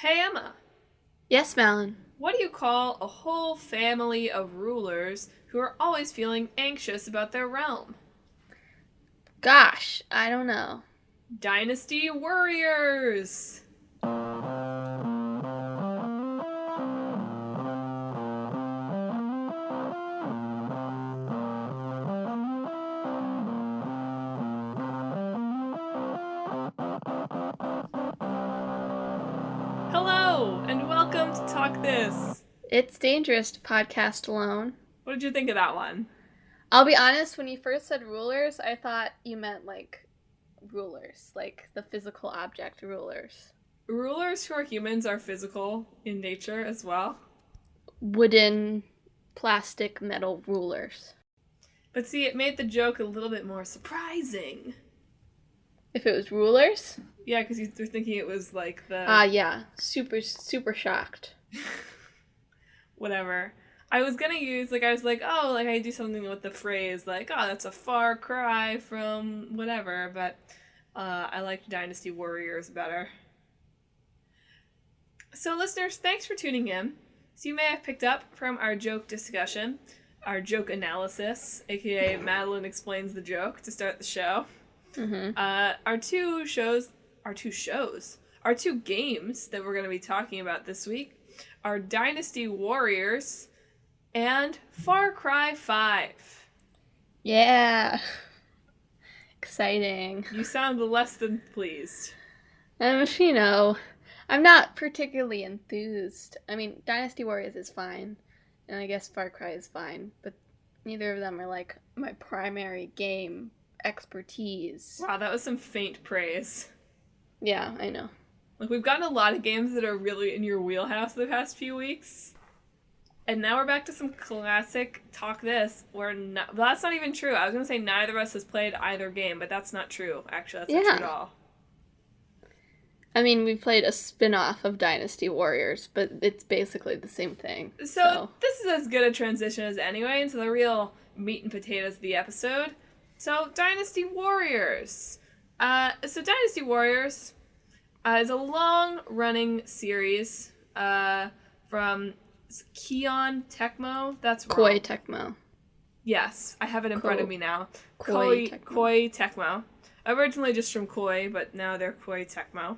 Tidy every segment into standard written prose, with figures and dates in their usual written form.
Hey Emma, Yes, Madeline. what do you call a whole family of rulers who are always feeling anxious about their realm? Gosh, I don't know. Dynasty warriors! Hello, and welcome to Talk This. It's dangerous to podcast alone. What did you think of that one? I'll be honest, when you first said rulers, I thought you meant like rulers, like the physical object rulers. Rulers who are humans are physical in nature as well. Wooden, plastic, metal rulers. But see, it made the joke a little bit more surprising. If it was rulers? Yeah, because you're thinking it was like the... Yeah. Super shocked. whatever. I was gonna use, I was like, oh, I do something with the phrase, oh, that's a far cry from whatever, but I liked Dynasty Warriors better. So, listeners, thanks for tuning in. So, you may have picked up from our joke discussion, our joke analysis, aka Madeline explains the joke to start the show. Mm-hmm. Our two games that we're going to be talking about this week are Dynasty Warriors and Far Cry 5. Yeah. Exciting. You sound less than pleased. I'm not particularly enthused. I mean, Dynasty Warriors is fine, and I guess Far Cry is fine, but neither of them are like my primary game expertise. Wow, that was some faint praise. Yeah, I know. We've gotten a lot of games that are really in your wheelhouse the past few weeks. And now we're back to some classic Talk This, where that's not even true. I was going to say neither of us has played either game, but that's not true. Actually, that's not true at all. I mean, we played a spin-off of Dynasty Warriors, but it's basically the same thing. So this is as good a transition as anyway into the real meat and potatoes of the episode. So, Dynasty Warriors. Dynasty Warriors is a long-running series from Keon Tecmo. That's wrong. Koei Tecmo. Yes, I have it in front of me now. Koei Tecmo. Originally just from Koei, but now they're Koei Tecmo.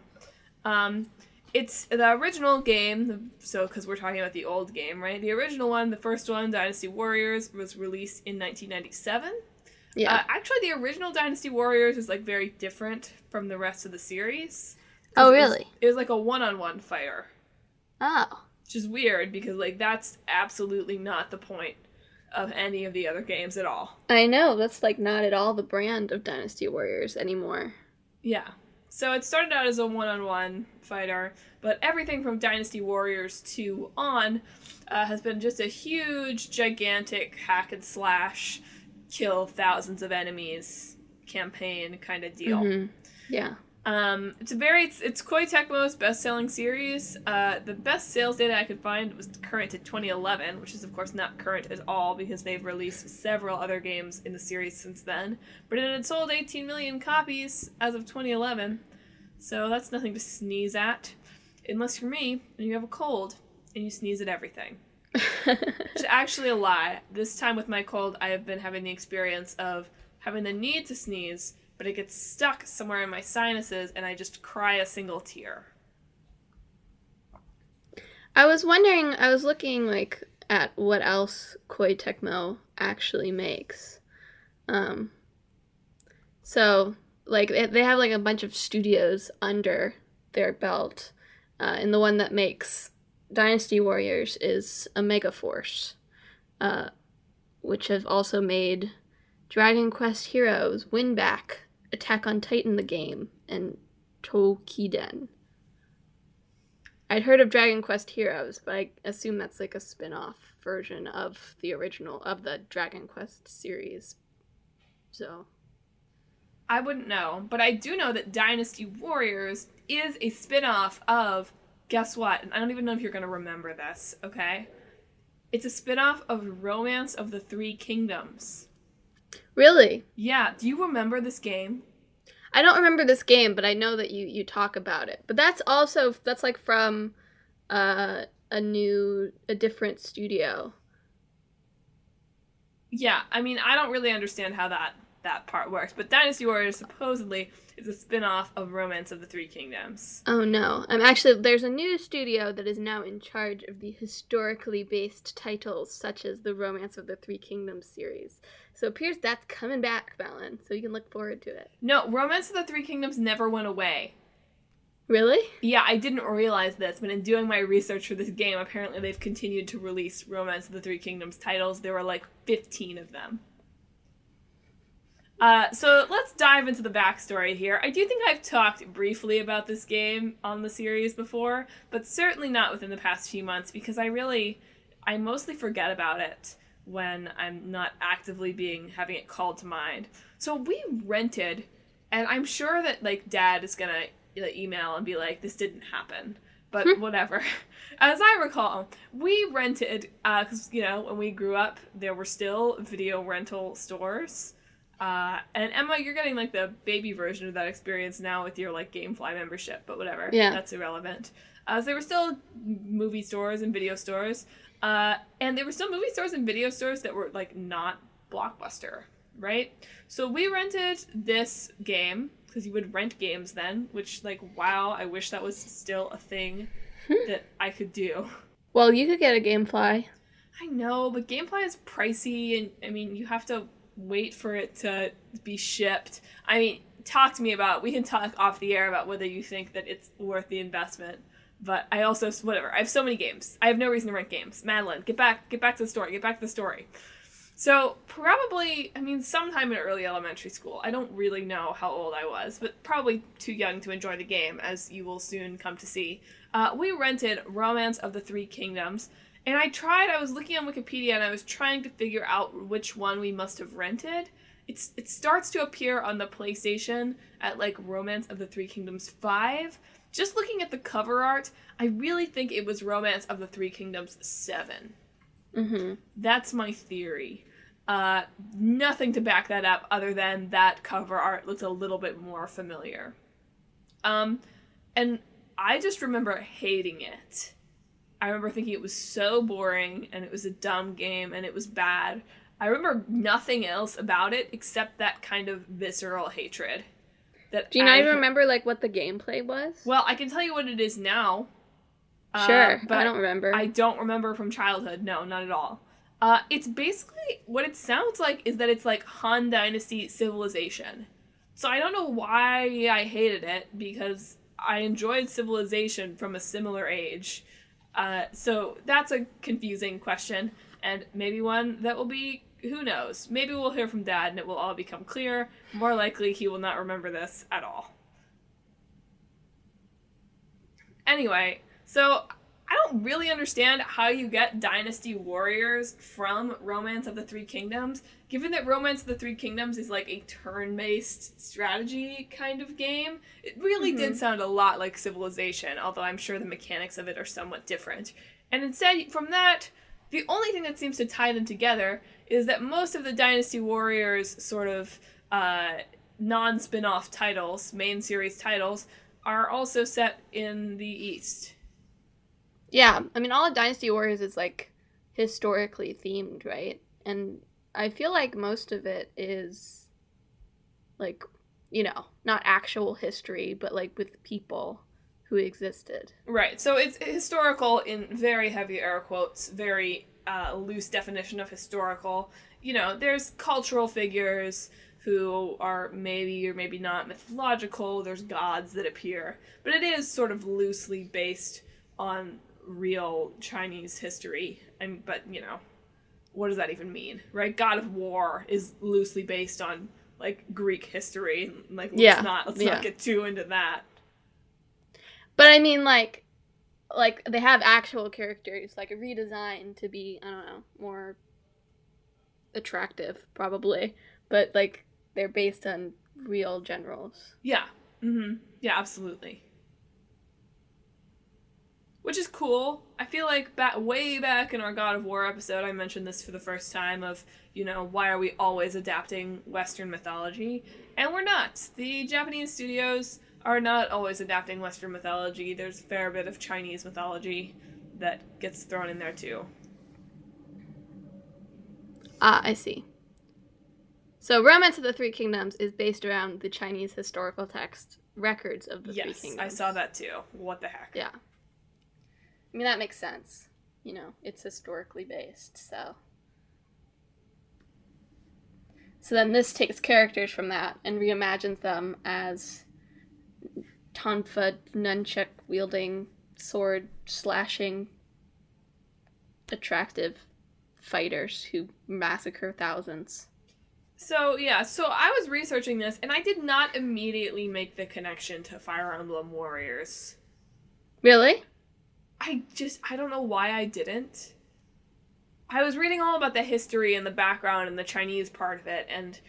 It's the original game, so because we're talking about the old game, right? The original one, the first one, Dynasty Warriors, was released in 1997. Yeah. Actually, the original Dynasty Warriors is very different from the rest of the series. Oh, really? It was like a one-on-one fighter. Oh. Which is weird because that's absolutely not the point of any of the other games at all. I know, that's not at all the brand of Dynasty Warriors anymore. Yeah. So it started out as a one-on-one fighter, but everything from Dynasty Warriors 2 on has been just a huge, gigantic hack and slash, kill thousands of enemies campaign kind of deal. Mm-hmm. Yeah. It's Koei Tecmo's best-selling series. The best sales data I could find was current to 2011, which is of course not current at all because they've released several other games in the series since then. But it had sold 18 million copies as of 2011, so that's nothing to sneeze at. Unless you're me and you have a cold and you sneeze at everything. Which is actually a lie. This time with my cold, I have been having the experience of having the need to sneeze, but it gets stuck somewhere in my sinuses, and I just cry a single tear. I was looking, at what else Koei Tecmo actually makes. So, they have, a bunch of studios under their belt, and the one that makes Dynasty Warriors is Omega Force, which have also made Dragon Quest Heroes, Winback, Attack on Titan the game, and Tokiden. I'd heard of Dragon Quest Heroes, but I assume that's a spin-off version of the original, of the Dragon Quest series. So I wouldn't know, but I do know that Dynasty Warriors is a spin-off of, guess what? And I don't even know if you're going to remember this, okay? It's a spin-off of Romance of the Three Kingdoms. Really? Yeah, do you remember this game? I don't remember this game, but I know that you talk about it. But that's like from a different studio. Yeah, I mean, I don't really understand how that part works, but Dynasty Warriors supposedly is a spin-off of Romance of the Three Kingdoms. Oh no. Actually, there's a new studio that is now in charge of the historically based titles, such as the Romance of the Three Kingdoms series. So it appears that's coming back, Madelyn, so you can look forward to it. No, Romance of the Three Kingdoms never went away. Really? Yeah, I didn't realize this, but in doing my research for this game, apparently they've continued to release Romance of the Three Kingdoms titles. There were like 15 of them. So let's dive into the backstory here. I do think I've talked briefly about this game on the series before, but certainly not within the past few months, because I mostly forget about it when I'm not actively having it called to mind. So we rented, and I'm sure that like Dad is gonna email and be like, this didn't happen, but whatever. As I recall, we rented, because when we grew up, there were still video rental stores. And Emma, you're getting like the baby version of that experience now with your like GameFly membership, but whatever. Yeah. That's irrelevant. So there were still movie stores and video stores. And there were still movie stores and video stores that were like not Blockbuster, right? So we rented this game, because you would rent games then, which like, wow, I wish that was still a thing that I could do. Well, you could get a GameFly. I know, but GameFly is pricey, and I mean, you have to wait for it to be shipped. I mean, we can talk off the air about whether you think that it's worth the investment. But I also, whatever, I have so many games. I have no reason to rent games. Madelyn, get back to the story. So probably, I mean, sometime in early elementary school. I don't really know how old I was, but probably too young to enjoy the game, as you will soon come to see. We rented Romance of the Three Kingdoms, and I was looking on Wikipedia, and I was trying to figure out which one we must have rented. It starts to appear on the PlayStation at, like, Romance of the Three Kingdoms 5. Just looking at the cover art, I really think it was Romance of the Three Kingdoms 7. Mm-hmm. That's my theory. Nothing to back that up other than that cover art looked a little bit more familiar. And I just remember hating it. I remember thinking it was so boring, and it was a dumb game, and it was bad. I remember nothing else about it except that kind of visceral hatred. Do you not even remember, like, what the gameplay was? Well, I can tell you what it is now. Sure, but I don't remember. I don't remember from childhood. No, not at all. It's basically, what it sounds like is that it's like Han Dynasty Civilization. So I don't know why I hated it, because I enjoyed Civilization from a similar age. So that's a confusing question, and maybe one that will be, who knows? Maybe we'll hear from Dad and it will all become clear. More likely, he will not remember this at all. Anyway, so I don't really understand how you get Dynasty Warriors from Romance of the Three Kingdoms, given that Romance of the Three Kingdoms is like a turn-based strategy kind of game. It really did sound a lot like Civilization, although I'm sure the mechanics of it are somewhat different. And instead, from that, the only thing that seems to tie them together is that most of the Dynasty Warriors sort of non-spin-off titles, main series titles, are also set in the East. Yeah, I mean, all of Dynasty Warriors is, like, historically themed, right? And I feel like most of it is, like, not actual history, but, like, with people who existed. Right, so it's historical in very heavy air quotes, very loose definition of historical. There's cultural figures who are maybe or maybe not mythological, there's gods that appear, but it is sort of loosely based on real Chinese history. But what does that even mean, right? God of War is loosely based on, like, Greek history. Like, let's not get too into that. But I mean, like they have actual characters, like, redesigned to be, I don't know, more attractive, probably. But, like, they're based on real generals. Yeah. Mm-hmm. Yeah, absolutely. Which is cool. I feel like way back in our God of War episode, I mentioned this for the first time of, why are we always adapting Western mythology? And we're not. The Japanese studios are not always adapting Western mythology. There's a fair bit of Chinese mythology that gets thrown in there too. Ah, I see. So Romance of the Three Kingdoms is based around the Chinese historical text records of the Three Kingdoms. Yes, I saw that too. What the heck? Yeah. I mean, that makes sense. It's historically based, so. So then this takes characters from that and reimagines them as tonfa, nunchuck-wielding, sword-slashing, attractive fighters who massacre thousands. So I was researching this, and I did not immediately make the connection to Fire Emblem Warriors. Really? I don't know why I didn't. I was reading all about the history and the background and the Chinese part of it, and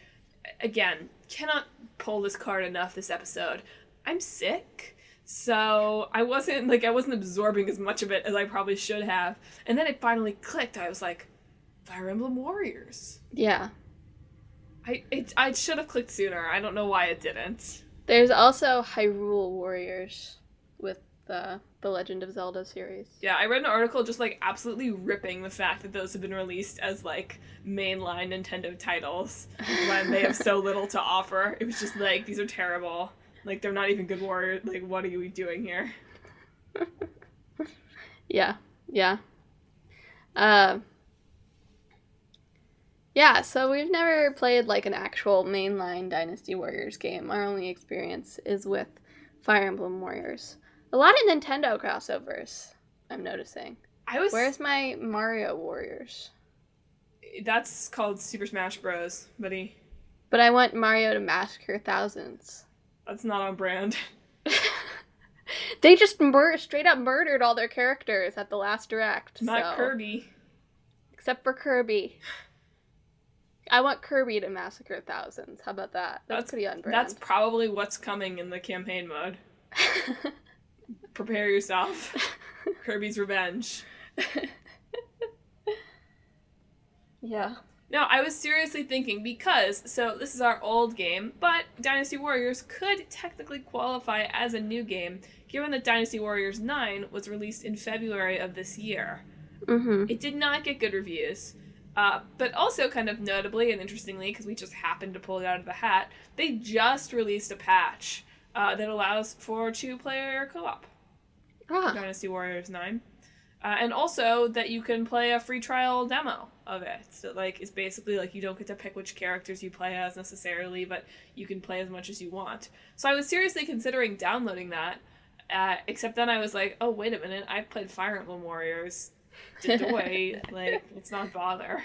again, cannot pull this card enough this episode. I'm sick, so I wasn't absorbing as much of it as I probably should have. And then it finally clicked. I was like, Fire Emblem Warriors. Yeah. I should have clicked sooner. I don't know why it didn't. There's also Hyrule Warriors with the Legend of Zelda series. Yeah, I read an article just absolutely ripping the fact that those have been released as mainline Nintendo titles when they have so little to offer. It was just these are terrible. They're not even good warriors. What are we doing here? Yeah. Yeah, so we've never played an actual mainline Dynasty Warriors game. Our only experience is with Fire Emblem Warriors. A lot of Nintendo crossovers, I'm noticing. Where's my Mario Warriors? That's called Super Smash Bros, buddy. But I want Mario to massacre thousands. That's not on brand. They just straight up murdered all their characters at the last Direct. Not Kirby. Except for Kirby. I want Kirby to massacre thousands. How about that? That's pretty on brand. That's probably what's coming in the campaign mode. Prepare yourself. Kirby's Revenge. Yeah. No, I was seriously thinking because, this is our old game, but Dynasty Warriors could technically qualify as a new game, given that Dynasty Warriors 9 was released in February of this year. Mm-hmm. It did not get good reviews, but also kind of notably and interestingly, because we just happened to pull it out of the hat, they just released a patch that allows for 2-player co-op. Dynasty Warriors 9. And also that you can play a free trial demo of it. So, it's basically, you don't get to pick which characters you play as necessarily, but you can play as much as you want. So I was seriously considering downloading that, except then I was like, oh, wait a minute, I've played Fire Emblem Warriors. Let's not bother.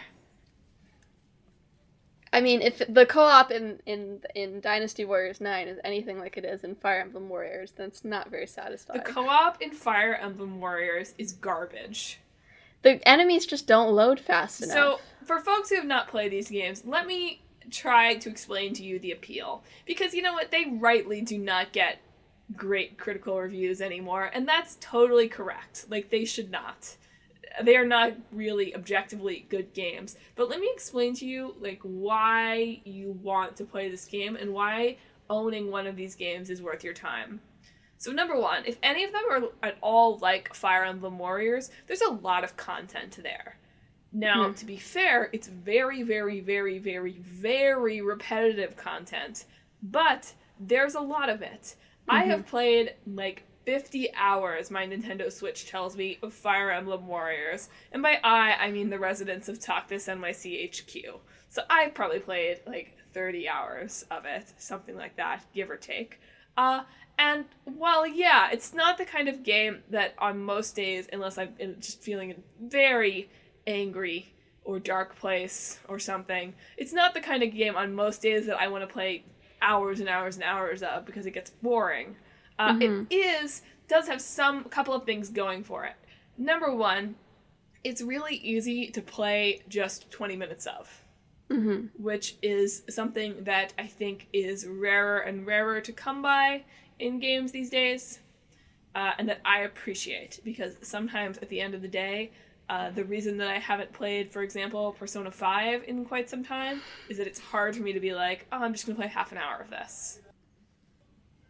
I mean, if the co-op in Dynasty Warriors 9 is anything like it is in Fire Emblem Warriors, then it's not very satisfying. The co-op in Fire Emblem Warriors is garbage. The enemies just don't load fast enough. So, for folks who have not played these games, let me try to explain to you the appeal. Because you know what? They rightly do not get great critical reviews anymore, and that's totally correct. They should not. They are not really objectively good games. But let me explain to you, why you want to play this game and why owning one of these games is worth your time. So number one, if any of them are at all like Fire Emblem Warriors, there's a lot of content there. Now, to be fair, it's very, very, very, very, very repetitive content, but there's a lot of it. I have played, 50 hours, my Nintendo Switch tells me, of Fire Emblem Warriors. And by I mean the residents of Toktis NYC HQ. So I've probably played, 30 hours of it, something like that, give or take. And while, yeah, it's not the kind of game that on most days, unless I'm just feeling a very angry or dark place or something, it's not the kind of game on most days that I want to play hours and hours and hours of because it gets boring. It does have a couple of things going for it. Number one, it's really easy to play just 20 minutes of, which is something that I think is rarer and rarer to come by in games these days. and that I appreciate, because sometimes at the end of the day, the reason that I haven't played, for example, Persona 5 in quite some time is that it's hard for me to be like, oh, I'm just going to play half an hour of this.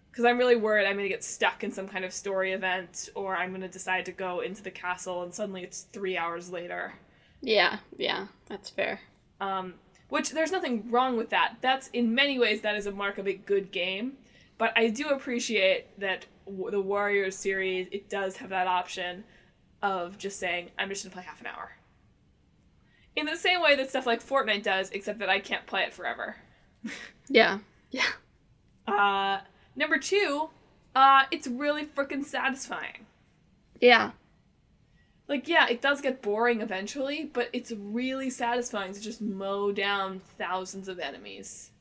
Because I'm really worried I'm going to get stuck in some kind of story event, or I'm going to decide to go into the castle and suddenly it's 3 hours later. Yeah, that's fair. Which, there's nothing wrong with that. That's, in many ways, that is a mark of a good game. But I do appreciate that the Warriors series, it does have that option of just saying, I'm just going to play half an hour. In the same way that stuff like Fortnite does, except that I can't play it forever. Yeah. Number 2, it's really freaking satisfying. Yeah. Like, yeah, it does get boring eventually, but it's really satisfying to just mow down thousands of enemies.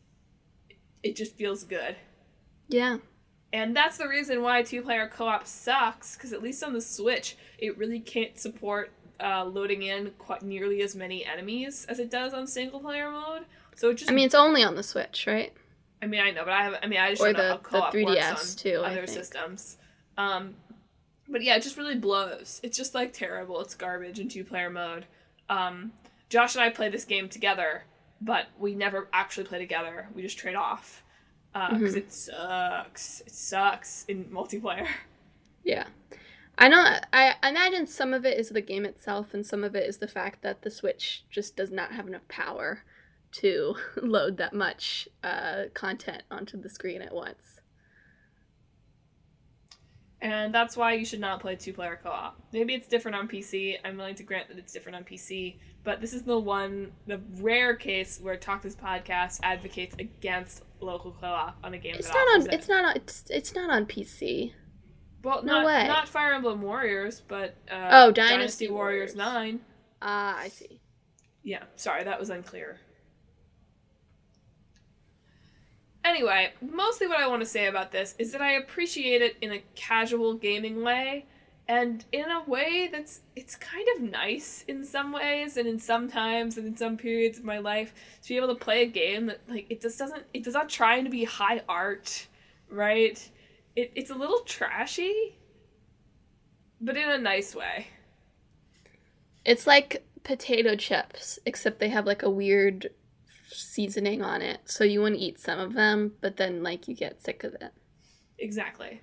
It just feels good. Yeah. And that's the reason why 2-player co-op sucks, because at least on the Switch, it really can't support loading in quite nearly as many enemies as it does on single-player mode. So it just... I mean, it's only on the Switch, right? I mean, I know, but I just or don't know how co-op the 3DS works on too, other systems. But yeah, it just really blows. It's just, like, terrible. It's garbage in 2-player mode. Josh and I play this game together, but we never actually play together. We just trade off. Because it sucks. It sucks in multiplayer. Yeah. I imagine some of it is the game itself, and some of it is the fact that the Switch just does not have enough power to load that much content onto the screen at once. And that's why you should not play 2-player co-op. Maybe it's different on PC. I'm willing to grant that it's different on PC. But this is the rare case where Talk This Podcast advocates against local co-op on a game It's not on PC. Well, no way. Not Fire Emblem Warriors, but Dynasty Warriors 9. I see. Yeah, sorry, that was unclear. Anyway, mostly what I want to say about this is that I appreciate it in a casual gaming way, and in a way it's kind of nice in some ways, and in some times, and in some periods of my life, to be able to play a game that, like, it does not try to be high art, right? It's a little trashy, but in a nice way. It's like potato chips, except they have, like, a weird seasoning on it, so you want to eat some of them, but then, like, you get sick of it. Exactly.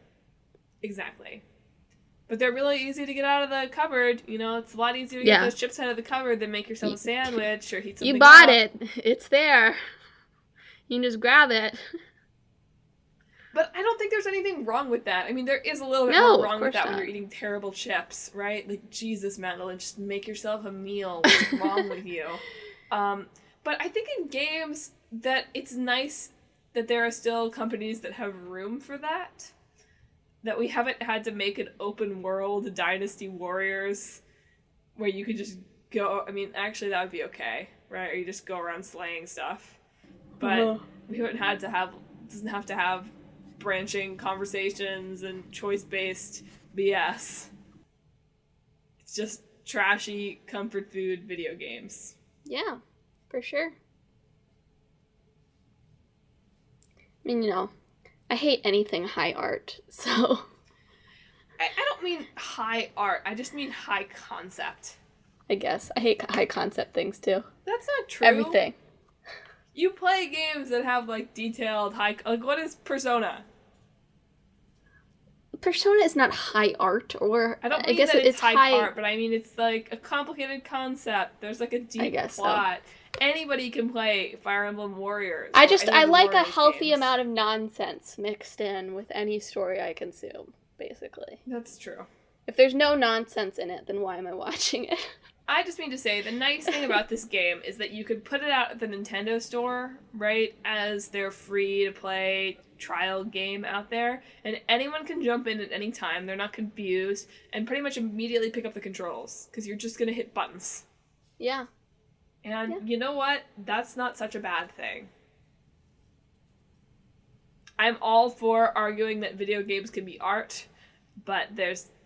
But they're really easy to get out of the cupboard. You know, it's a lot easier to get those chips out of the cupboard than make yourself a sandwich or heat something up. You bought it. It's there. You can just grab it. But I don't think there's anything wrong with that. I mean, there is a little bit more wrong with that when you're eating terrible chips, right? Like, Jesus, Madelyn, just make yourself a meal. What's wrong with you? But I think in games that it's nice that there are still companies that have room for that. That we haven't had to make an open world Dynasty Warriors where you could just go... I mean, actually, that would be okay, right? Or you just go around slaying stuff. But we haven't had to have... doesn't have to have branching conversations and choice-based BS. It's just trashy comfort food video games. Yeah, for sure. I mean, you know, I hate anything high art, so... I don't mean high art, I just mean high concept. I guess. I hate high concept things, too. That's not true. Everything. You play games that have, like, detailed high... Like, what is Persona? Persona is not high art, or... I don't mean that it's high art, but I mean it's, like, a complicated concept. There's, like, a deep plot. So. Anybody can play Fire Emblem Warriors. I like a healthy amount of nonsense mixed in with any story I consume, basically. That's true. If there's no nonsense in it, then why am I watching it? I just mean to say, the nice thing about this game is that you could put it out at the Nintendo store, right, as their free-to-play trial game out there, and anyone can jump in at any time, they're not confused, and pretty much immediately pick up the controls, because you're just going to hit buttons. Yeah. And you know what? That's not such a bad thing. I'm all for arguing that video games can be art, but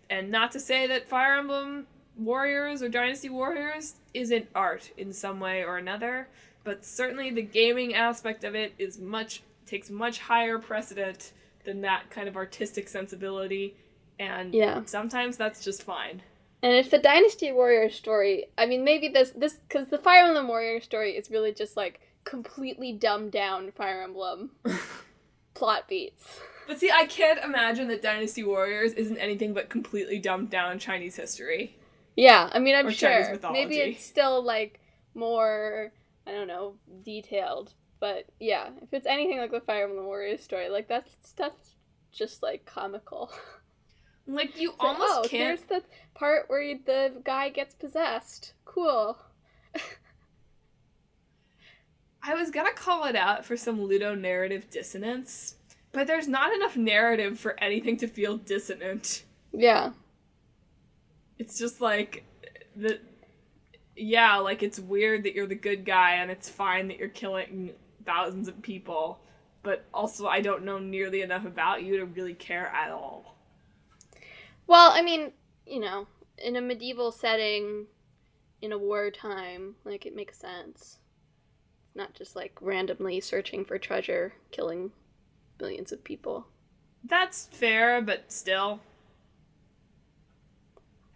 and not to say that Fire Emblem Warriors or Dynasty Warriors isn't art in some way or another, but certainly the gaming aspect of it takes much higher precedent than that kind of artistic sensibility, And Yeah. sometimes that's just fine. And if the Dynasty Warriors story, I mean, maybe this, because the Fire Emblem Warriors story is really just, like, completely dumbed down Fire Emblem plot beats. But see, I can't imagine that Dynasty Warriors isn't anything but completely dumbed down Chinese history. Yeah, I mean, I'm Or sure. Chinese mythology. Maybe it's still, like, more, I don't know, detailed. But, yeah, if it's anything like the Fire Emblem Warriors story, like, that stuff's just, like, comical. Like, you It's almost like, can't... here's the part where the guy gets possessed. Cool. I was gonna call it out for some ludonarrative dissonance, but there's not enough narrative for anything to feel dissonant. Yeah. It's just like... Yeah, like, it's weird that you're the good guy, and it's fine that you're killing thousands of people, but also I don't know nearly enough about you to really care at all. Well, I mean, you know, in a medieval setting, in a wartime, like, it makes sense. It's not just, like, randomly searching for treasure, killing billions of people. That's fair, but still.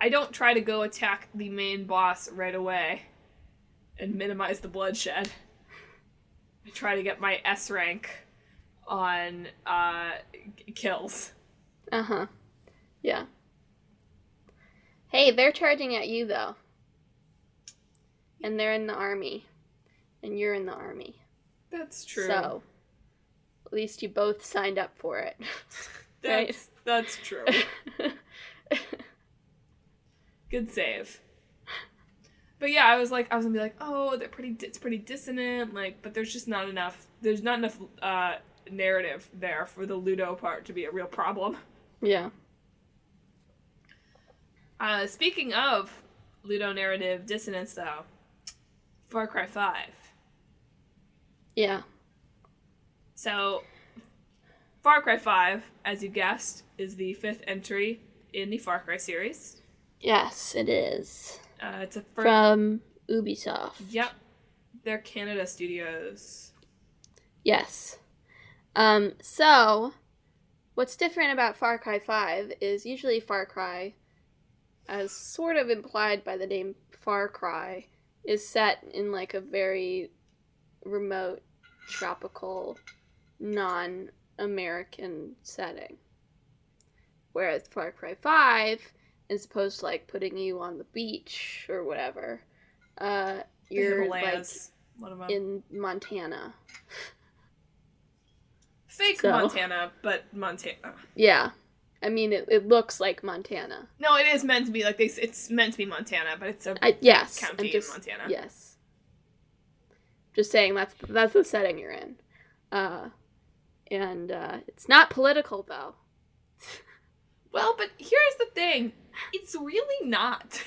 I don't try to go attack the main boss right away and minimize the bloodshed. I try to get my S rank on kills. Uh-huh. Yeah. Hey, they're charging at you, though. And they're in the army. And you're in the army. That's true. So, at least you both signed up for it. Right? That's true. Good save. But yeah, I was gonna be like, oh, it's pretty dissonant, like, but there's not enough narrative there for the Ludo part to be a real problem. Yeah. Speaking of ludonarrative dissonance, though, Far Cry 5. Yeah. So, Far Cry 5, as you guessed, is the 5th entry in the Far Cry series. Yes, it is. It's from Ubisoft. Yep. They're Canada studios. Yes. So, what's different about Far Cry 5 is usually Far Cry, as sort of implied by the name Far Cry, is set in like a very remote, tropical, non-American setting. Whereas Far Cry 5 is opposed to like putting you on the beach or whatever. You're like in Montana. Fake Montana, but Montana. Yeah. I mean, it looks like Montana. No, it is meant to be like this. It's meant to be Montana, but it's a county in Montana. Yes. Just saying that's the setting you're in. And it's not political, though. Well, but here's the thing. It's really not.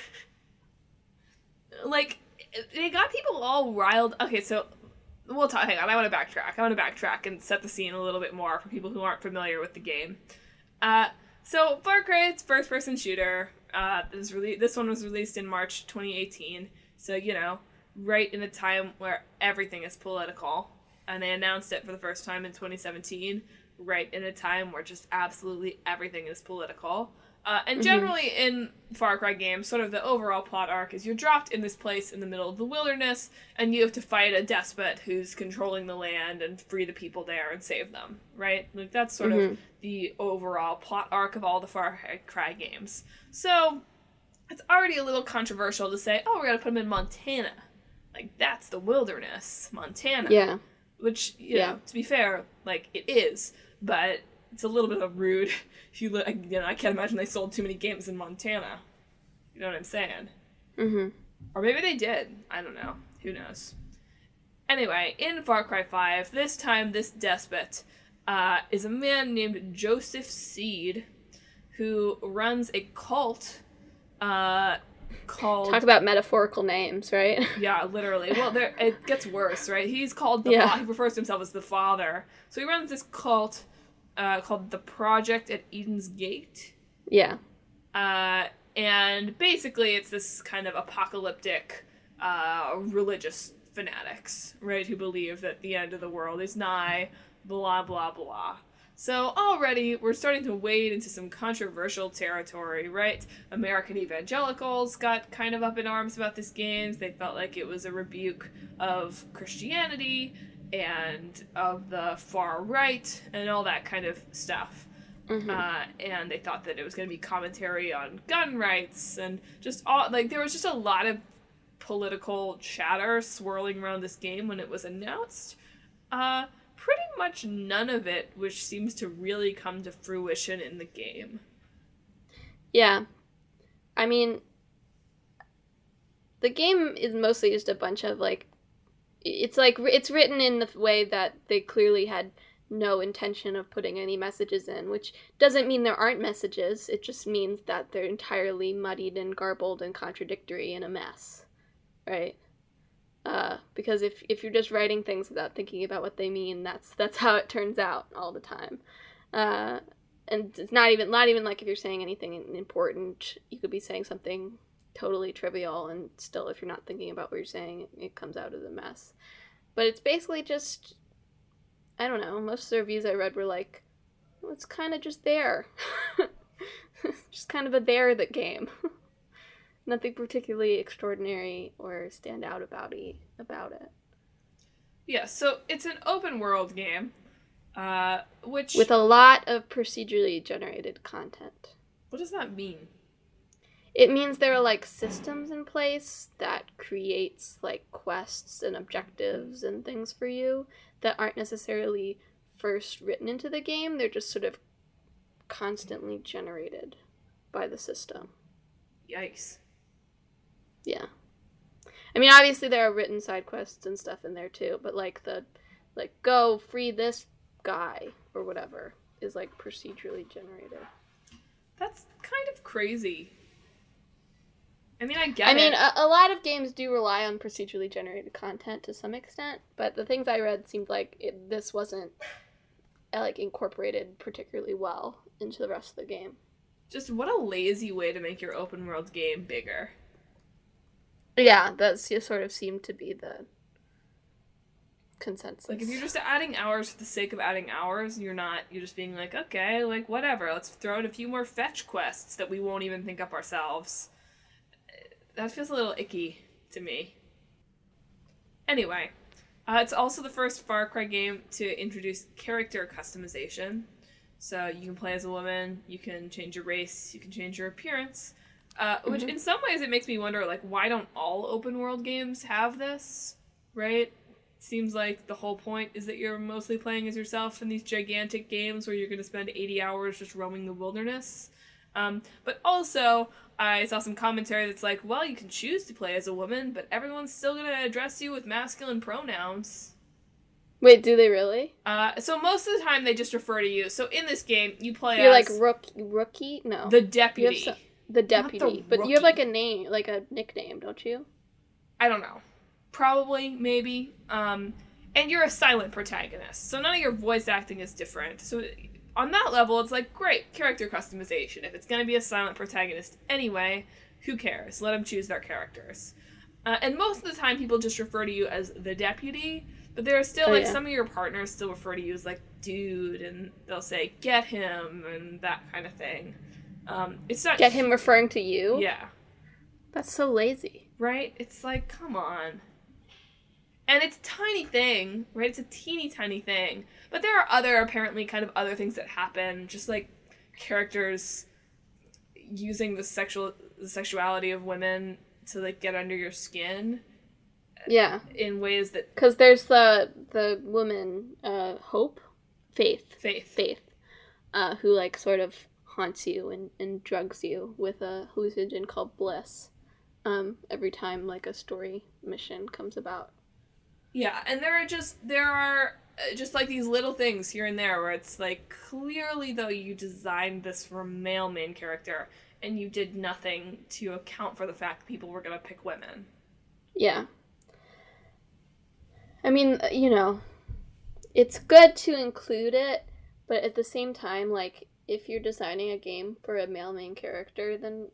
Like, they got people all riled. Okay, so we'll talk. Hang on, I want to backtrack and set the scene a little bit more for people who aren't familiar with the game. So Far Cry, it's first-person shooter. This one was released in March 2018. So, you know, right in a time where everything is political. And they announced it for the first time in 2017, right in a time where just absolutely everything is political. And generally in Far Cry games, sort of the overall plot arc is you're dropped in this place in the middle of the wilderness, and you have to fight a despot who's controlling the land and free the people there and save them, right? Like, that's sort of the overall plot arc of all the Far Cry games. So, it's already a little controversial to say, oh, we're gonna put them in Montana. Like, that's the wilderness, Montana. Yeah. Which, you know, to be fair, like, it is, but it's a little bit of rude. If you look, I can't imagine they sold too many games in Montana. You know what I'm saying? Mm-hmm. Or maybe they did. I don't know. Who knows? Anyway, in Far Cry 5, this time this despot is a man named Joseph Seed, who runs a cult called... Talk about metaphorical names, right? Yeah, literally. Well, it gets worse, right? He's called he refers to himself as the Father. So he runs this cult called the Project at Eden's Gate. Yeah. And basically it's this kind of apocalyptic religious fanatics, right, who believe that the end of the world is nigh, blah, blah, blah. So already we're starting to wade into some controversial territory, right? American evangelicals got kind of up in arms about this game. They felt like it was a rebuke of Christianity and of the far right and all that kind of stuff. Mm-hmm. And they thought that it was going to be commentary on gun rights and just all, like, there was just a lot of political chatter swirling around this game when it was announced. Pretty much none of it, which seems to really come to fruition in the game. Yeah. I mean, the game is mostly just a bunch of, like, it's written in the way that they clearly had no intention of putting any messages in, which doesn't mean there aren't messages. It just means that they're entirely muddied and garbled and contradictory and a mess, right? Because if you're just writing things without thinking about what they mean, that's how it turns out all the time. And it's not even like if you're saying anything important, you could be saying something totally trivial, and still, if you're not thinking about what you're saying, it comes out as a mess. But it's basically just, I don't know, most of the reviews I read were like, well, it's kind of just there. Just kind of a that game. Nothing particularly extraordinary or stand out about it. Yeah, so it's an open world game, which... with a lot of procedurally generated content. What does that mean? It means there are, like, systems in place that creates, like, quests and objectives and things for you that aren't necessarily first written into the game. They're just sort of constantly generated by the system. Yikes. Yeah. I mean, obviously there are written side quests and stuff in there too, but like go free this guy or whatever is like procedurally generated. That's kind of crazy. I mean, I get it. I mean, a lot of games do rely on procedurally generated content to some extent, but the things I read seemed like this wasn't like incorporated particularly well into the rest of the game. Just what a lazy way to make your open world game bigger. Yeah, that's just sort of seemed to be the consensus. Like, if you're just adding hours for the sake of adding hours, you're just being like, okay, like, whatever, let's throw in a few more fetch quests that we won't even think up ourselves. That feels a little icky to me. Anyway, it's also the first Far Cry game to introduce character customization. So you can play as a woman, you can change your race, you can change your appearance. Which in some ways it makes me wonder, like, why don't all open world games have this, right? Seems like the whole point is that you're mostly playing as yourself in these gigantic games where you're going to spend 80 hours just roaming the wilderness. But also, I saw some commentary that's like, well, you can choose to play as a woman, but everyone's still going to address you with masculine pronouns. Wait, do they really? So most of the time they just refer to you. So in this game, you play You're as... like rookie? No. The deputy. The deputy. But rookie. you have like a name, like a nickname, don't you? I don't know. Probably, maybe. And you're a silent protagonist, so none of your voice acting is different. So on that level, it's like, great, character customization. If it's going to be a silent protagonist anyway, who cares? Let them choose their characters. And most of the time, people just refer to you as the deputy, but there are still, some of your partners still refer to you as, like, dude, and they'll say, get him, and that kind of thing. It's not... Get him referring to you? Yeah. That's so lazy. Right? It's like, come on. And it's a tiny thing, right? It's a teeny tiny thing. But there are apparently kind of other things that happen, just like characters using the sexuality of women to, like, get under your skin. Yeah. In ways that... Because there's the woman, Hope? Faith, who, like, sort of haunts you and drugs you with a hallucinogen called Bliss every time, like, a story mission comes about. Yeah, and there are just like these little things here and there where it's like, clearly though you designed this for a male main character and you did nothing to account for the fact that people were going to pick women. Yeah. I mean, you know, it's good to include it, but at the same time, like, if you're designing a game for a male main character, then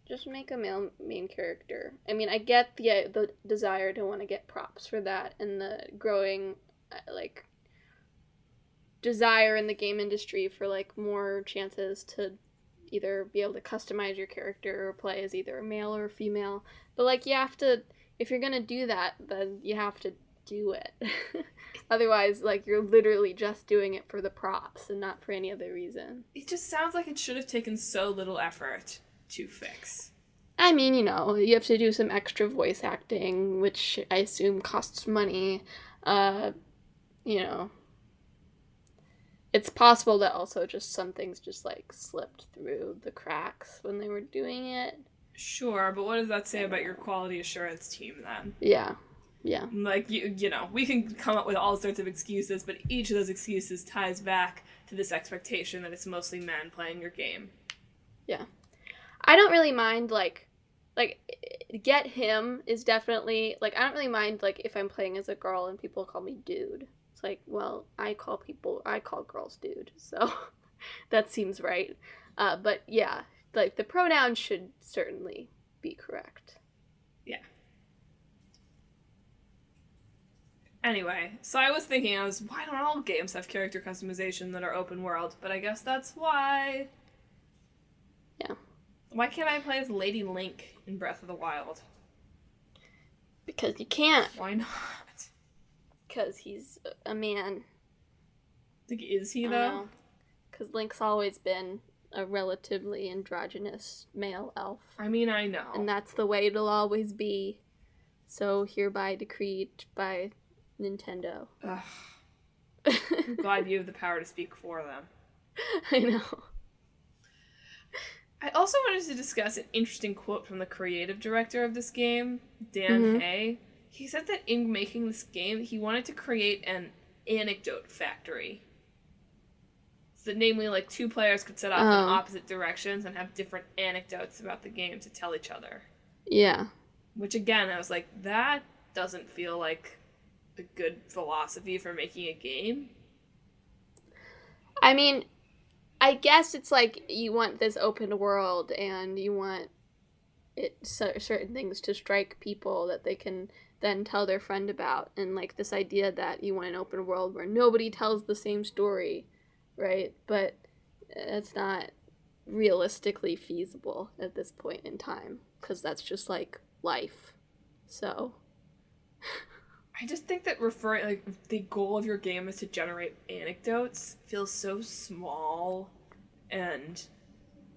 just make a male main character. I mean, I get the desire to want to get props for that and the growing, like, desire in the game industry for like more chances to either be able to customize your character or play as either a male or a female. But like you have to, if you're gonna do that, then you have to do it. Otherwise, like, you're literally just doing it for the props and not for any other reason. It just sounds like it should have taken so little effort to fix. I mean, you know, you have to do some extra voice acting, which I assume costs money. You know, it's possible that also just some things just, like, slipped through the cracks when they were doing it. Sure, but what does that say about your quality assurance team, then? Yeah. Yeah. Like, you know, we can come up with all sorts of excuses, but each of those excuses ties back to this expectation that it's mostly men playing your game. Yeah. I don't really mind, like, get him is definitely, like, I don't really mind, like, if I'm playing as a girl and people call me dude. It's like, well, I call girls dude, so that seems right. But yeah, like, the pronouns should certainly be correct. Yeah. Anyway, so I was thinking, why don't all games have character customization that are open world? But I guess that's why. Yeah. Why can't I play as Lady Link in Breath of the Wild? Because you can't. Why not? Because he's a man. Like, is he, though? Because Link's always been a relatively androgynous male elf. I mean, I know. And that's the way it'll always be. So hereby decreed by Nintendo. Ugh. I'm glad you have the power to speak for them. I know. I also wanted to discuss an interesting quote from the creative director of this game, Dan Hay. He said that in making this game, he wanted to create an anecdote factory. So that namely, like, two players could set off in opposite directions and have different anecdotes about the game to tell each other. Yeah. Which, again, I was like, that doesn't feel like a good philosophy for making a game. I mean, I guess it's like you want this open world and you want certain things to strike people that they can then tell their friend about. And, like, this idea that you want an open world where nobody tells the same story, right? But it's not realistically feasible at this point in time because that's just, like, life. So... I just think that referring, like, the goal of your game is to generate anecdotes feels so small and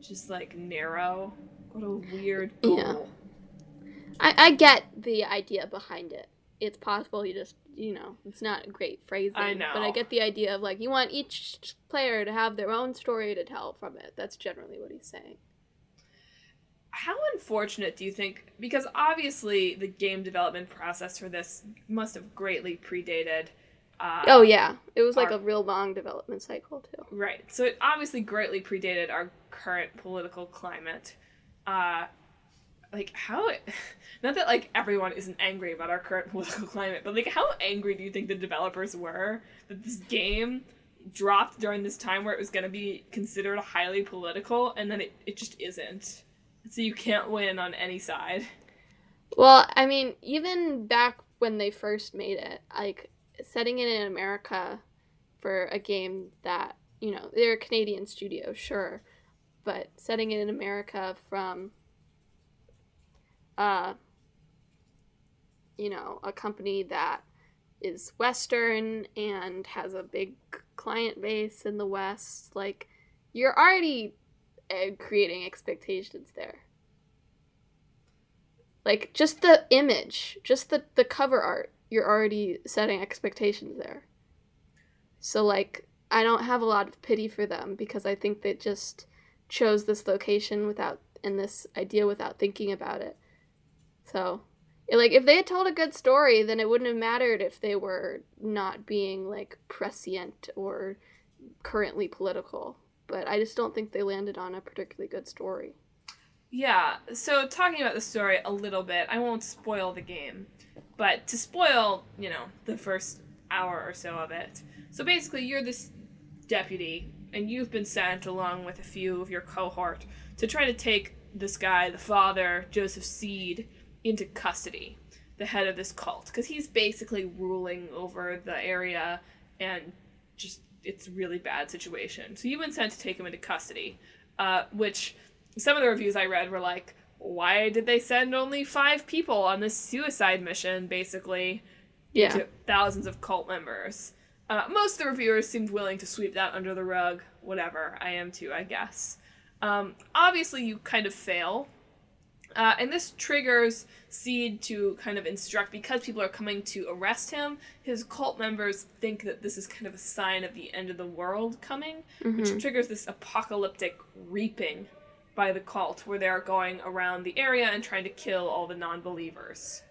just, like, narrow. What a weird goal. Yeah. I get the idea behind it. It's possible you just, you know, it's not great phrasing. I know. But I get the idea of, like, you want each player to have their own story to tell from it. That's generally what he's saying. How unfortunate do you think, because obviously the game development process for this must have greatly predated... oh yeah, it was like a real long development cycle too. Right, so it obviously greatly predated our current political climate. Like, how... Not that, like, everyone isn't angry about our current political climate, but, like, how angry do you think the developers were that this game dropped during this time where it was going to be considered highly political, and then it just isn't? So you can't win on any side. Well, I mean, even back when they first made it, like, setting it in America for a game that, you know, they're a Canadian studio, sure, but setting it in America from, you know, a company that is Western and has a big client base in the West, like, you're already... creating expectations there. Like, just the image, just the cover art, you're already setting expectations there. So, like, I don't have a lot of pity for them because I think they just chose this location and this idea without thinking about it. So, like, if they had told a good story, then it wouldn't have mattered if they were not being, like, prescient or currently political. But I just don't think they landed on a particularly good story. Yeah, so talking about the story a little bit, I won't spoil the game, but to spoil, you know, the first hour or so of it. So basically, you're this deputy, and you've been sent along with a few of your cohort to try to take this guy, the father, Joseph Seed, into custody, the head of this cult, because he's basically ruling over the area and just it's a really bad situation. So you've been sent to take him into custody, which some of the reviews I read were like, why did they send only 5 people on this suicide mission, basically, into thousands of cult members? Most of the reviewers seemed willing to sweep that under the rug. Whatever. I am too, I guess. Obviously, you kind of fail. And this triggers Seed to kind of instruct, because people are coming to arrest him, his cult members think that this is kind of a sign of the end of the world coming, which triggers this apocalyptic reaping by the cult, where they're going around the area and trying to kill all the non-believers.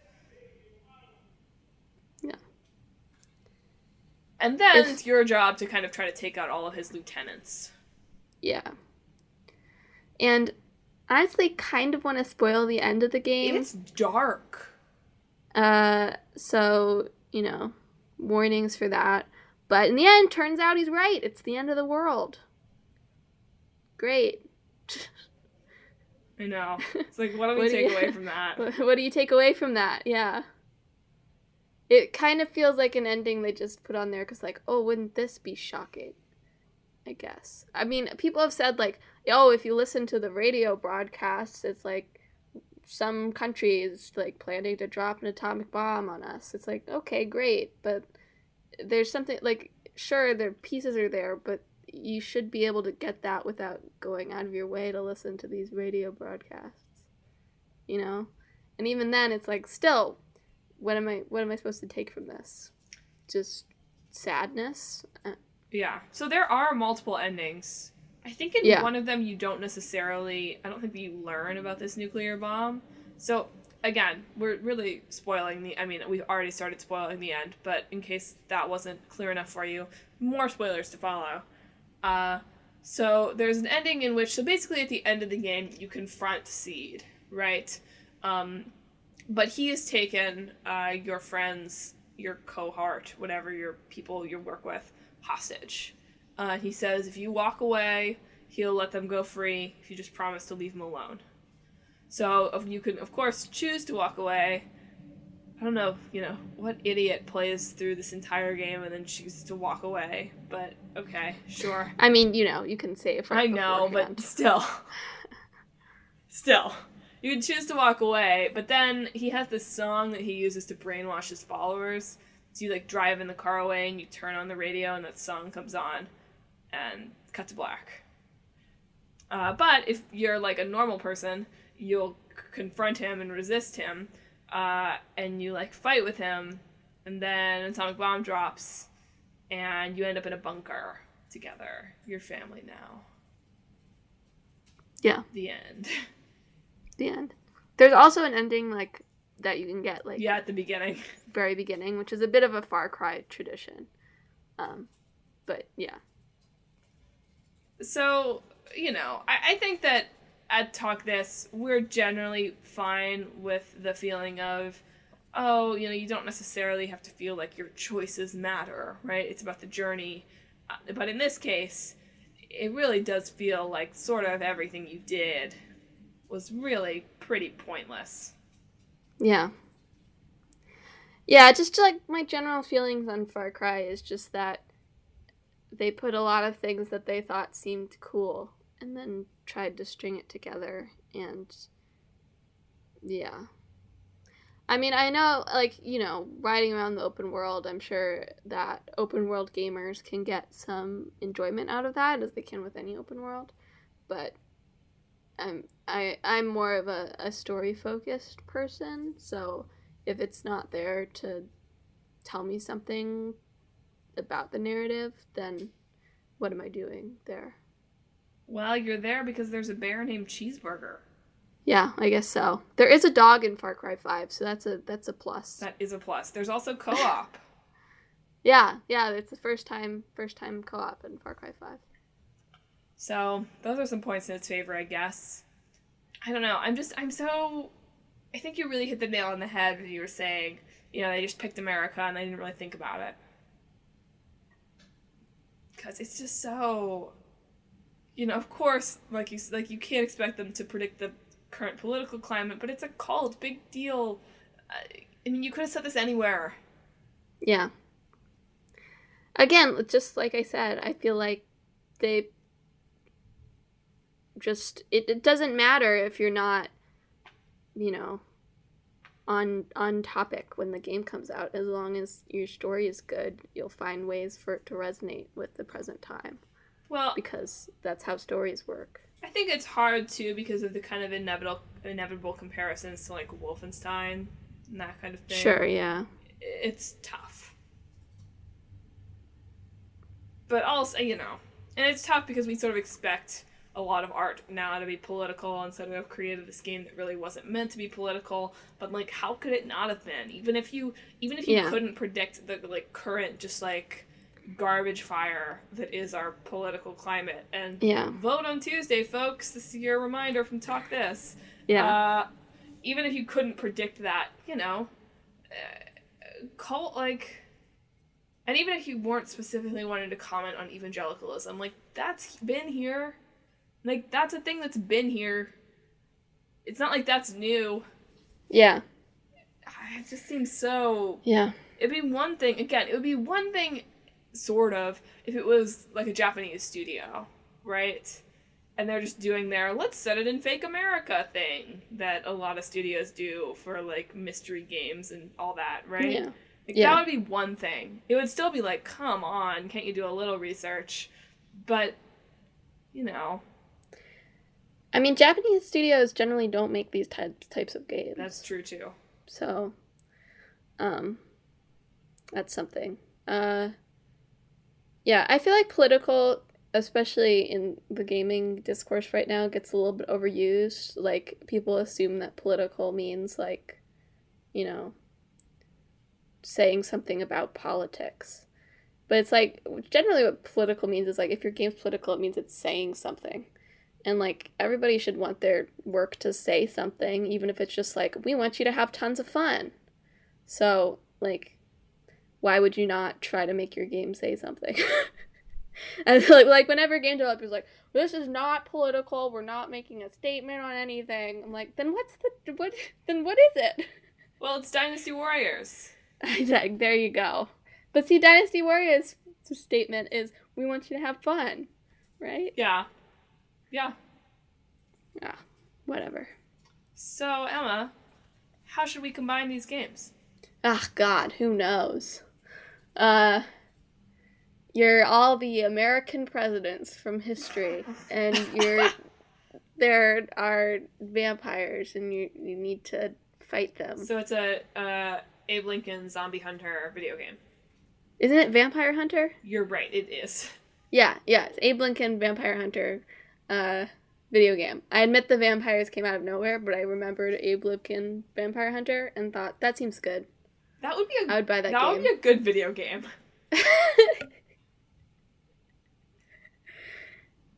Yeah. And then it's your job to kind of try to take out all of his lieutenants. Yeah. And honestly, kind of want to spoil the end of the game. It's dark. So, you know, warnings for that. But in the end, turns out he's right. It's the end of the world. Great. I know. It's like, what do we take away from that? What do you take away from that? Yeah. It kind of feels like an ending they just put on there because, like, oh, wouldn't this be shocking? I guess. I mean, people have said, like, oh, if you listen to the radio broadcasts, it's like some country is, like, planning to drop an atomic bomb on us. It's like, okay, great. But there's something, like, sure, the pieces are there, but you should be able to get that without going out of your way to listen to these radio broadcasts, you know? And even then, it's like, still, what am I supposed to take from this? Just sadness? Yeah. So there are multiple endings. I think in one of them I don't think that you learn about this nuclear bomb. So, again, we're really spoiling we've already started spoiling the end, but in case that wasn't clear enough for you, more spoilers to follow. So there's an ending in which, so basically at the end of the game, you confront Seed, right? But he has taken your friends, your cohort, whatever your people you work with, hostage. He says if you walk away, he'll let them go free if you just promise to leave them alone. So you can, of course, choose to walk away. I don't know, what idiot plays through this entire game and then chooses to walk away, but okay, sure. I mean, you can say it I know, beforehand. But still. You can choose to walk away, but then he has this song that he uses to brainwash his followers. So you, drive in the car away and you turn on the radio and that song comes on and cut to black. But if you're, a normal person, you'll confront him and resist him, and you fight with him, and then an atomic bomb drops, and you end up in a bunker together. You're family now. Yeah. The end. The end. There's also an ending that you can get at the beginning, very beginning, which is a bit of a Far Cry tradition. But yeah. So I think that at Talk This, we're generally fine with the feeling of, you don't necessarily have to feel like your choices matter, right? It's about the journey. But in this case, it really does feel like sort of everything you did was really pretty pointless. Yeah. Yeah, just my general feelings on Far Cry is just that they put a lot of things that they thought seemed cool and then tried to string it together, and yeah. I mean, I know, riding around the open world, I'm sure that open world gamers can get some enjoyment out of that, as they can with any open world, but I'm more of a story-focused person, so if it's not there to tell me something about the narrative, then what am I doing there? Well, you're there because there's a bear named Cheeseburger. Yeah, I guess so. There is a dog in Far Cry 5, so that's a plus. That is a plus. There's also co-op. Yeah, it's the first time co-op in Far Cry 5. So, those are some points in its favor, I guess. I don't know. I think you really hit the nail on the head when you were saying, they just picked America and they didn't really think about it. Because it's just so... of course, you can't expect them to predict the current political climate, but it's a cult, big deal. You could have said this anywhere. Yeah. Again, just like I said, I feel like they just it doesn't matter if you're not, you know, on topic when the game comes out. As long as your story is good, you'll find ways for it to resonate with the present time. Well, because that's how stories work. I think it's hard too because of the kind of inevitable comparisons to like Wolfenstein and that kind of thing. Sure, yeah. It's tough. But also, you know, and it's tough because we sort of expect a lot of art now to be political, and so we have created this game that really wasn't meant to be political. But like, how could it not have been? Even if you couldn't predict the like current just like garbage fire that is our political climate. And vote on Tuesday, folks. This is your reminder from Talk This. Yeah. Even if you couldn't predict that, you know, and even if you weren't specifically wanting to comment on evangelicalism, like, that's been here. Like, that's a thing that's been here. It's not like that's new. Yeah. It just seems so... Yeah. It would be one thing, sort of, if it was, like, a Japanese studio, right? And they're just doing their, let's set it in fake America thing that a lot of studios do for, like, mystery games and all that, right? Yeah. Like, that would be one thing. It would still be like, come on, can't you do a little research? But, you know... I mean, Japanese studios generally don't make these types of games. That's true, too. So, that's something. Yeah, I feel like political, especially in the gaming discourse right now, gets a little bit overused. Like, people assume that political means, like, you know, saying something about politics. But it's like, generally what political means is, like, if your game's political, it means it's saying something. And, like, everybody should want their work to say something, even if it's just, like, we want you to have tons of fun. So, like, why would you not try to make your game say something? And, like, whenever game developers are like, this is not political, we're not making a statement on anything, I'm like, then what is it? Well, it's Dynasty Warriors. There you go. But see, Dynasty Warriors' statement is, we want you to have fun, right? Yeah. Yeah. Yeah, whatever. So, Emma, how should we combine these games? Ah, God, who knows? You're all the American presidents from history, and there are vampires, and you need to fight them. So it's a Abe Lincoln Zombie Hunter video game. Isn't it Vampire Hunter? You're right, it is. Yeah, it's Abe Lincoln Vampire Hunter video game. I admit the vampires came out of nowhere, but I remembered Abe Lincoln Vampire Hunter and thought, that seems good. I would buy that game. That would be a good video game.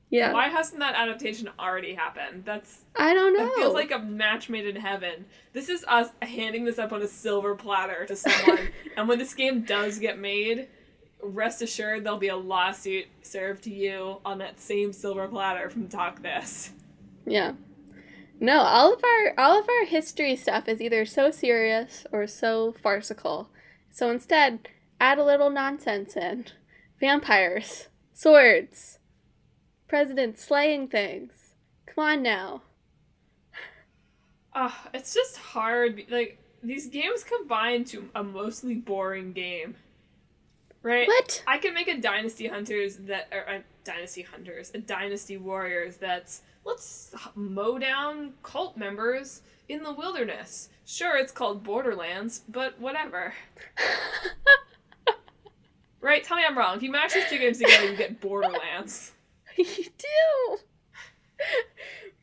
Yeah. Why hasn't that adaptation already happened? I don't know. It feels like a match made in heaven. This is us handing this up on a silver platter to someone, and when this game does get made, rest assured there'll be a lawsuit served to you on that same silver platter from Talk This. Yeah. No, all of our history stuff is either so serious or so farcical. So instead, add a little nonsense in. Vampires, swords, presidents slaying things. Come on now. It's just hard. Like, these games combine to a mostly boring game. Right? What? I can make a Dynasty Warriors that's, let's mow down cult members in the wilderness. Sure, it's called Borderlands, but whatever. Right? Tell me I'm wrong. If you mash these two games together, you get Borderlands. You do!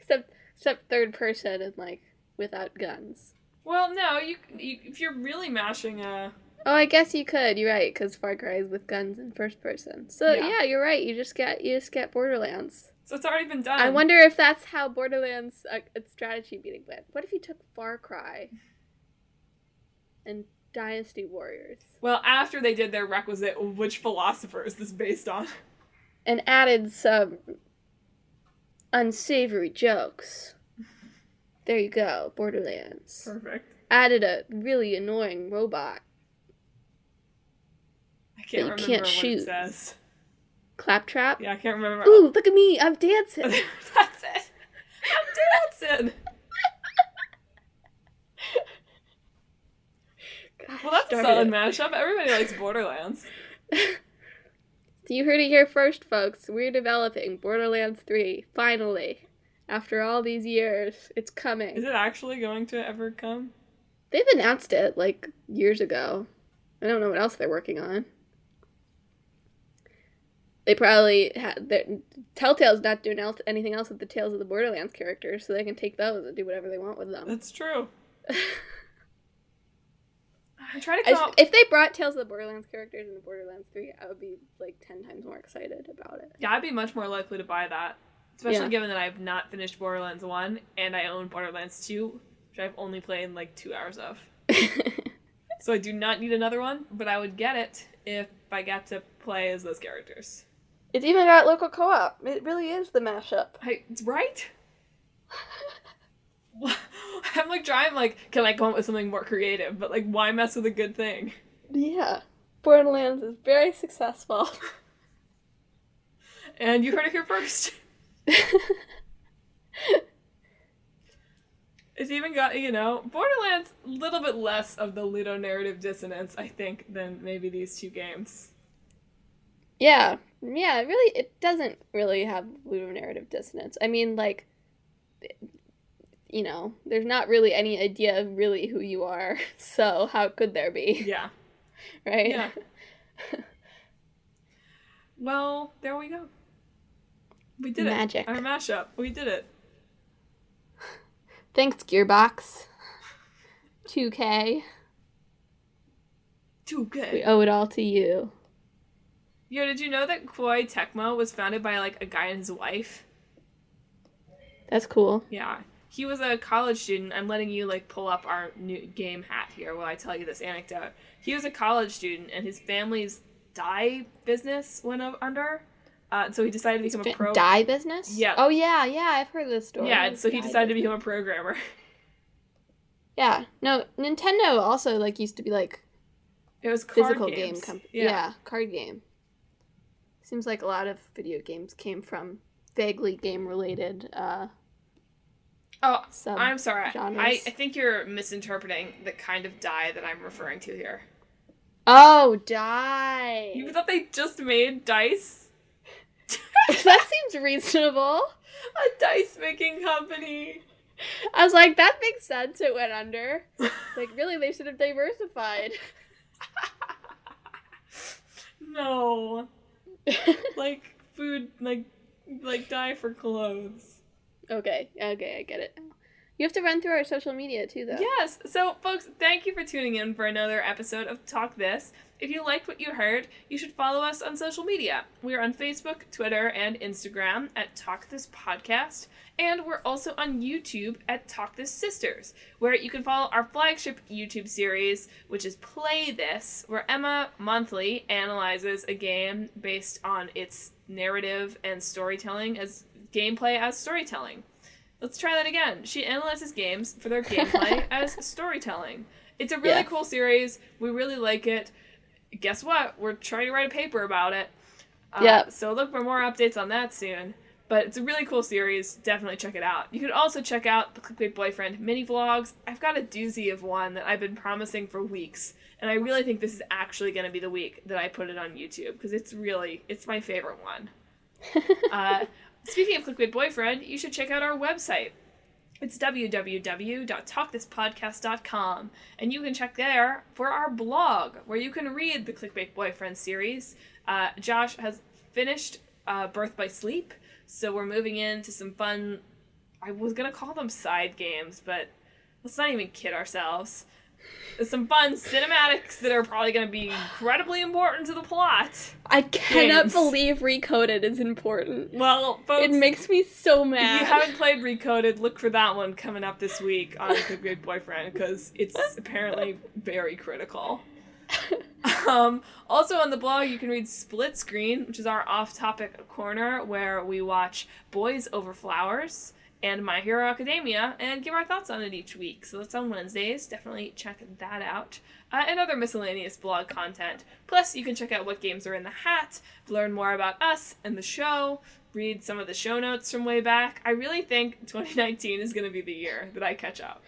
Except third person and, like, without guns. Well, no, you if you're really mashing a... Oh, I guess you could. You're right, because Far Cry is with guns in first person. So yeah, you're right. You just get Borderlands. So it's already been done. I wonder if that's how Borderlands strategy meeting went. What if you took Far Cry and Dynasty Warriors? Well, after they did their requisite, which philosopher is this based on? And added some unsavory jokes. There you go, Borderlands. Perfect. Added a really annoying robot. I can't you remember can't what shoot. it says. Claptrap? Yeah, I can't remember. Ooh, look at me, I'm dancing. That's it. I'm dancing. Gosh, Well, that's a darn solid it. mashup. Everybody likes Borderlands. You heard it here first, folks. We're developing Borderlands 3, finally. After all these years, it's coming. Is it actually going to ever come? They've announced it, like, years ago. I don't know what else they're working on. They probably had... Telltale's not doing anything else with the Tales of the Borderlands characters, so they can take those and do whatever they want with them. That's true. I try to come If they brought Tales of the Borderlands characters into Borderlands 3, I would be, like, 10 times more excited about it. Yeah, I'd be much more likely to buy that. Especially given that I've not finished Borderlands 1, and I own Borderlands 2, which I've only played, like, 2 hours of. So I do not need another one, but I would get it if I got to play as those characters. It's even got local co-op. It really is the mashup. Right? I'm like trying, like, can I come up with something more creative? But, like, why mess with a good thing? Yeah. Borderlands is very successful. And you heard it here first. It's even got, Borderlands, a little bit less of the ludonarrative dissonance, I think, than maybe these two games. Yeah. Yeah, it doesn't really have ludonarrative dissonance. I mean, like, there's not really any idea of really who you are, so how could there be? Yeah. Right? Yeah. Well, there we go. We did Magic. it. Our mashup. We did it. Thanks, Gearbox. 2K. 2K. We owe it all to you. Yo, did you know that Koei Tecmo was founded by, like, a guy and his wife? That's cool. Yeah. He was a college student. I'm letting you, like, pull up our new game hat here while I tell you this anecdote. He was a college student, and his family's dye business went under. So he decided to become a dye business? Yeah. Oh, yeah, I've heard this story. Yeah, so he decided to become a programmer. Yeah. No, Nintendo also, like, used to be, like... It was card physical games. Game company. Yeah, card game. Seems like a lot of video games came from vaguely game-related, Oh, I'm sorry. genres. I think you're misinterpreting the kind of dye that I'm referring to here. Oh, dye! You thought they just made dice? That seems reasonable. A dice-making company. I was like, that makes sense, it went under. Like, really, they should have diversified. No. Like, food, like dye for clothes. Okay, I get it. You have to run through our social media, too, though. Yes. So, folks, thank you for tuning in for another episode of Talk This. If you liked what you heard, you should follow us on social media. We are on Facebook, Twitter, and Instagram at Talk This Podcast. And we're also on YouTube at Talk This Sisters, where you can follow our flagship YouTube series, which is Play This, where Emma monthly analyzes a game based on its narrative and storytelling as gameplay as storytelling. Let's try that again. She analyzes games for their gameplay as storytelling. It's a really cool series. We really like it. Guess what? We're trying to write a paper about it. So look for more updates on that soon. But it's a really cool series. Definitely check it out. You can also check out the Clickbait Boyfriend mini vlogs. I've got a doozy of one that I've been promising for weeks. And I really think this is actually going to be the week that I put it on YouTube. Because it's my favorite one. Speaking of Clickbait Boyfriend, you should check out our website. It's www.talkthispodcast.com, and you can check there for our blog, where you can read the Clickbait Boyfriend series. Josh has finished Birth by Sleep, so we're moving into some fun, I was going to call them side games, but let's not even kid ourselves. There's some fun cinematics that are probably going to be incredibly important to the plot. I cannot believe Recoded is important. Well, folks, it makes me so mad. If you haven't played Recoded, look for that one coming up this week on Clickbait Boyfriend, because it's apparently very critical. Also on the blog, you can read Split Screen, which is our off-topic corner where we watch Boys Over Flowers and My Hero Academia, and give our thoughts on it each week. So that's on Wednesdays. Definitely check that out. And other miscellaneous blog content. Plus, you can check out what games are in the hat, learn more about us and the show, read some of the show notes from way back. I really think 2019 is going to be the year that I catch up.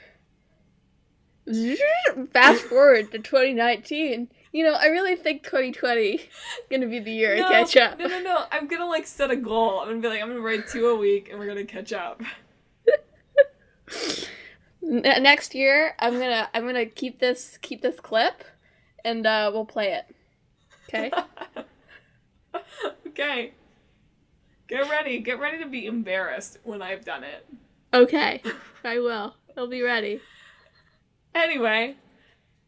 Fast forward to 2019. I really think 2020 is going to be the year I catch up. No. I'm going to, set a goal. I'm going to be I'm going to write 2 a week, and we're going to catch up. Next year, I'm gonna keep this clip, and we'll play it. Okay. Okay. Get ready to be embarrassed when I've done it. Okay, I will. I'll be ready. Anyway,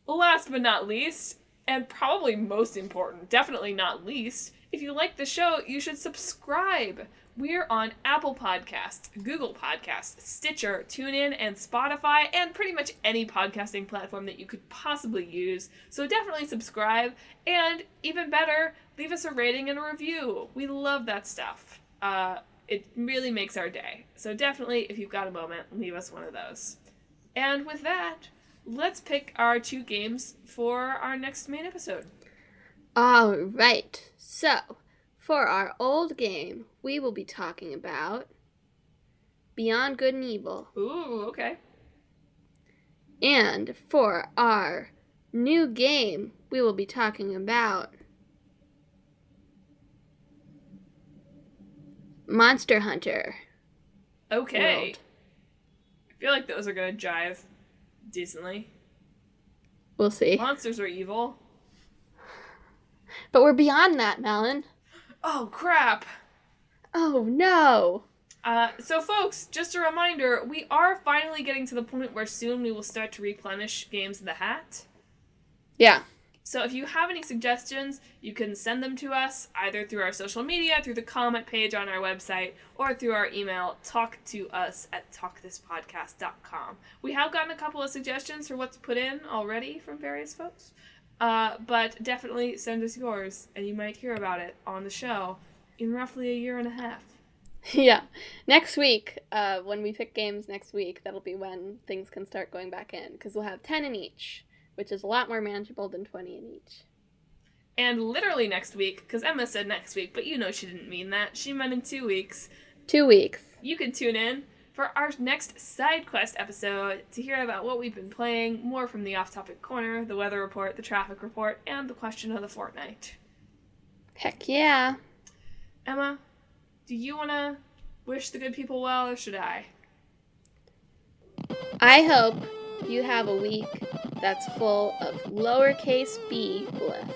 last but not least, and probably most important, definitely not least, if you like the show, you should subscribe. We're on Apple Podcasts, Google Podcasts, Stitcher, TuneIn, and Spotify, and pretty much any podcasting platform that you could possibly use. So definitely subscribe, and even better, leave us a rating and a review. We love that stuff. It really makes our day. So definitely, if you've got a moment, leave us one of those. And with that, let's pick our 2 games for our next main episode. All right. So, for our old game, we will be talking about Beyond Good and Evil. Ooh, okay. And for our new game, we will be talking about Monster Hunter. Okay. World. I feel like those are going to jive decently. We'll see. Monsters are evil. But we're beyond that, Madelyn. Oh, crap. Oh, no. So, folks, just a reminder, we are finally getting to the point where soon we will start to replenish games in the hat. Yeah. So if you have any suggestions, you can send them to us either through our social media, through the comment page on our website, or through our email, talktous@talkthispodcast.com. We have gotten a couple of suggestions for what's put in already from various folks, but definitely send us yours, and you might hear about it on the show in roughly a year and a half. Yeah. Next week, when we pick games next week, that'll be when things can start going back in, because we'll have 10 in each, which is a lot more manageable than 20 in each. And literally next week, because Emma said next week, but you know she didn't mean that. She meant in 2 weeks. 2 weeks. You can tune in for our next side quest episode to hear about what we've been playing, more from the off-topic corner, the weather report, the traffic report, and the question of the fortnight. Heck yeah. Emma, do you want to wish the good people well, or should I? I hope you have a week that's full of lowercase b bliss.